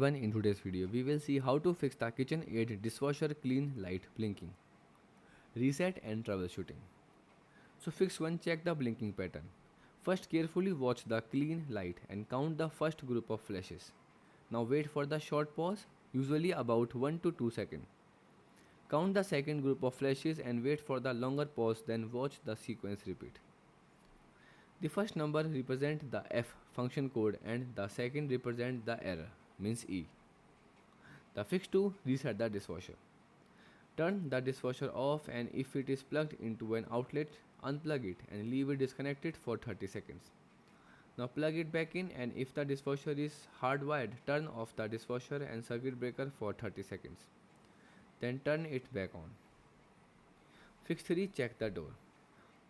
In today's video, we will see how to fix the KitchenAid dishwasher clean light blinking, reset and troubleshooting. So fix 1, check the blinking pattern. First carefully watch the clean light and count the first group of flashes. Now wait for the short pause, usually about 1 to 2 seconds. Count the second group of flashes and wait for the longer pause, then watch the sequence repeat. The first number represents the F function code and the second represents the error, means E. The fix 2, reset the dishwasher. Turn the dishwasher off, and if it is plugged into an outlet, unplug it and leave it disconnected for 30 seconds. Now plug it back in, and if the dishwasher is hardwired, turn off the dishwasher and circuit breaker for 30 seconds. Then turn it back on. Fix 3, check the door.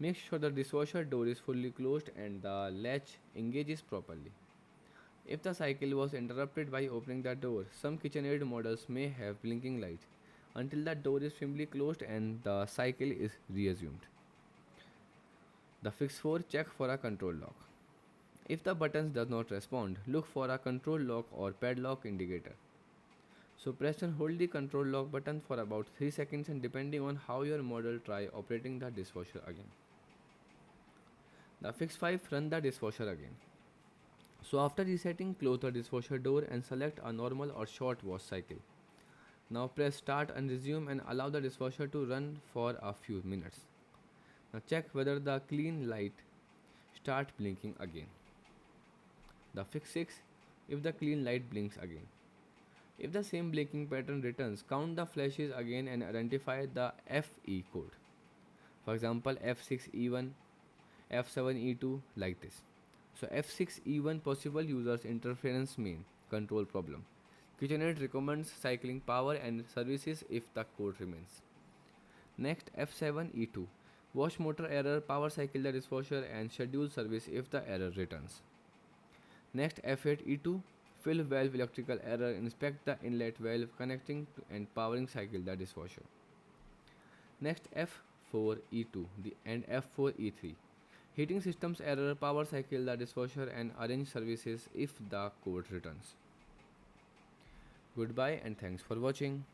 Make sure the dishwasher door is fully closed and the latch engages properly. If the cycle was interrupted by opening the door, some KitchenAid models may have blinking light until the door is firmly closed and the cycle is resumed. The fix 4, check for a control lock. If the buttons does not respond, look for a control lock or padlock indicator. So press and hold the control lock button for about 3 seconds, and depending on how your model, try operating the dishwasher again. The fix 5, run the dishwasher again. So after resetting, close the dishwasher door and select a normal or short wash cycle. Now press start and resume and allow the dishwasher to run for a few minutes. Now check whether the clean light start blinking again. The fix 6, if the clean light blinks again. If the same blinking pattern returns, count the flashes again and identify the FE code. For example, F6E1, F7E2, like this. So F6E1, possible users interference main control problem. KitchenAid recommends cycling power and services if the code remains. Next, F7E2, wash motor error, power cycle the dishwasher and schedule service if the error returns. Next, F8E2, fill valve electrical error, inspect the inlet valve connecting to and powering cycle the dishwasher. Next, F4E2 and F4E3, heating systems error, power cycle the dishwasher and arrange services if the code returns. Goodbye and thanks for watching.